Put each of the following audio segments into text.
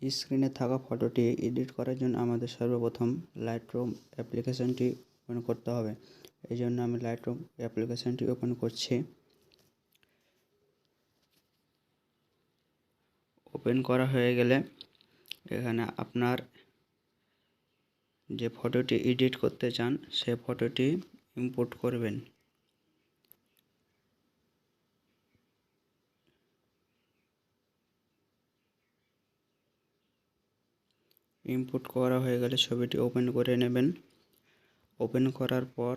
স্ক্রিনে থাকা ফটোটি এডিট করার জন্য আমাদের সর্বপ্রথম লাইটরুম অ্যাপ্লিকেশনটি ওপেন করতে হবে। এই জন্য আমি লাইটরুম অ্যাপ্লিকেশনটি ওপেন করছি। ওপেন করা হয়ে গেলে এখানে আপনার যে ফটোটি এডিট করতে চান সে ফটোটি ইম্পোর্ট করবেন। ইম্পোর্ট করা হয়ে গেলে ছবিটি ওপেন করে নেবেন। ওপেন করার পর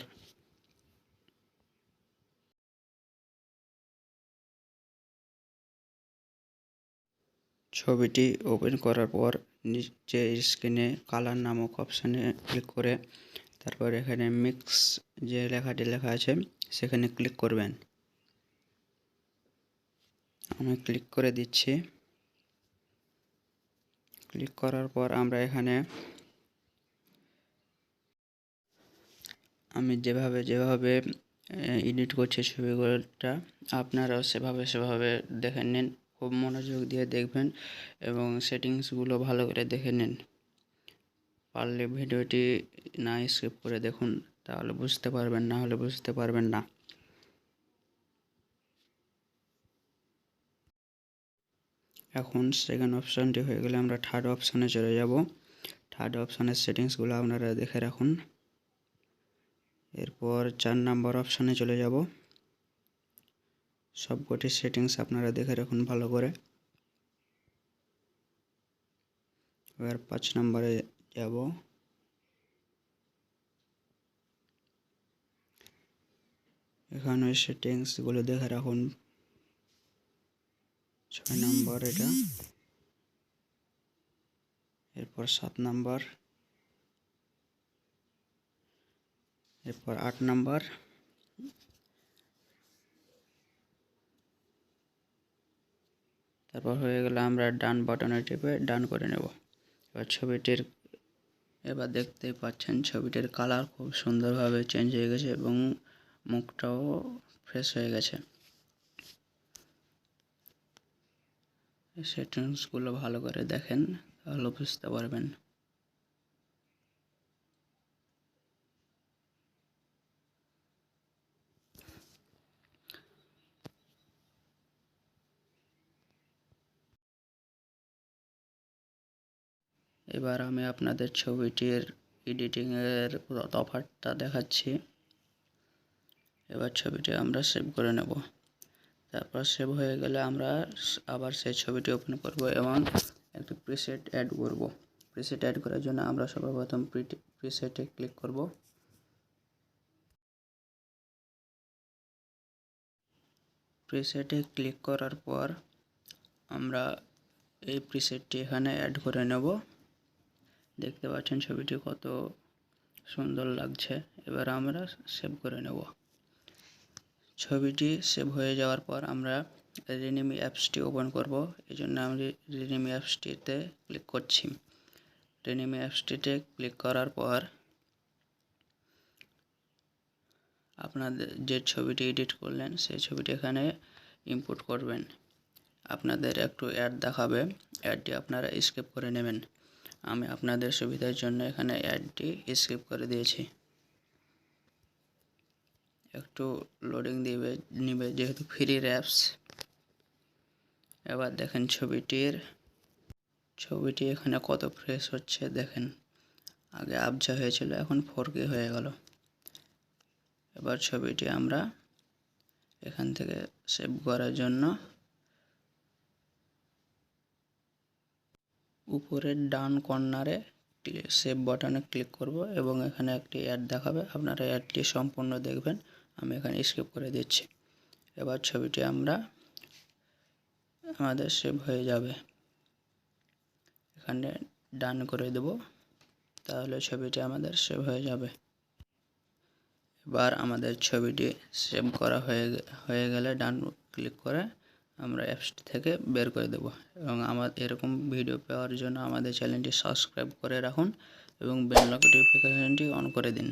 ছবিটি ওপেন করার পর নিচে স্ক্রিনে কালার নামক অপশানে ক্লিক করে তারপর এখানে মিক্স যে লেখাটি লেখা আছে সেখানে ক্লিক করবেন। আমি ক্লিক করে দিচ্ছি। ক্লিক করার পর আমরা এখানে আমি যেভাবে এডিট করছি ছবিগুলোটা আপনারাও সেভাবে দেখে নিন। খুব মনোযোগ দিয়ে দেখবেন এবং সেটিংসগুলো ভালো করে দেখে নিন। পারলে ভিডিওটি না স্কিপ করে দেখুন, তাহলে বুঝতে পারবেন, না হলে বুঝতে পারবেন না। এখন সেকেন্ড অপশানটি হয়ে গেলে আমরা থার্ড অপশানে চলে যাব। থার্ড অপশানের সেটিংসগুলো আপনারা দেখে রাখুন। এরপর 4 নম্বর অপশানে চলে যাব। সবকটি সেটিংস আপনারা দেখে রাখুন ভালো করে। এবার 5 নম্বরে যাব। এখানে সেটিংসগুলো দেখে রাখুন। 6 নম্বর এটা, এরপর 7 নম্বর, এরপর 8 নম্বর, তারপর হয়ে গেলে আমরা ডান বাটনে টিপে ডান করে নেব। এবার দেখতেই পাচ্ছেন ছবিটির কালার খুব সুন্দরভাবে চেঞ্জ হয়ে গেছে এবং মুখটাও ফ্রেশ হয়ে গেছে। সেটিংসগুলো ভালো করে দেখেন, তাহলে বুঝতে পারবেন। এবার আমি আপনাদের ছবিটির এডিটিংয়ের তফাৎটা দেখাচ্ছি। এবার ছবিটি আমরা সেভ করে নেব। তারপর সেভ হয়ে গেলে আমরা আবার সেই ছবিটি ওপেন করব এবং একটি প্রিসেট অ্যাড করব। প্রিসেট অ্যাড করার জন্য আমরা সর্বপ্রথম প্রিসেটে ক্লিক করব। প্রিসেটে ক্লিক করার পর আমরা এই প্রিসেটটি এখানে অ্যাড করে নেব। দেখতে পাচ্ছেন ছবিটি কত সুন্দর লাগছে। এবার আমরা সেভ করে নেব। ছবিটি সেভ হয়ে যাওয়ার পর আমরা রিনেম অ্যাপসটি ওপেন করব। এই জন্য আমি রিনেম অ্যাপসটিতে ক্লিক করছি। রিনেম অ্যাপসটিতে ক্লিক করার পর আপনাদের যে ছবিটি এডিট করলেন সেই ছবিটি এখানে ইম্পোর্ট করবেন। আপনাদের একটু অ্যাড দেখাবে, অ্যাডটি আপনারা স্কিপ করে নেবেন। আমি আপনাদের সুবিধার জন্য এখানে অ্যাডটি স্কিপ করে দিয়েছি। একটু লোডিং নিবে যেহেতু ফ্রি অ্যাপস। এবার দেখেন ছবিটি এখানে কত ফ্রেশ হচ্ছে দেখেন। আগে আবজা হয়েছিল, এখন 4K হয়ে গেল। এবার ছবিটি আমরা এখান থেকে সেভ করার জন্য উপরের ডান কর্নারে সেভ বাটনে ক্লিক করব এবং এখানে একটি অ্যাড দেখাবে। আপনারা অ্যাডটি সম্পূর্ণ দেখবেন, আমি এখানে স্কিপ করে দিচ্ছি। এবার ছবিটি আমাদের সেভ হয়ে যাবে। এখানে ডান করে দেব, তাহলে ছবিটি আমাদের সেভ হয়ে যাবে। এবার আমাদের ছবিটি সেভ করা হয়ে গেলে ডান ক্লিক করে আমরা অ্যাপসটি থেকে বের করে দেব এবং এরকম ভিডিও পাওয়ার জন্য আমাদের চ্যানেলটি সাবস্ক্রাইব করে রাখুন এবং বেল নোটিফিকেশনটি অন করে দিন।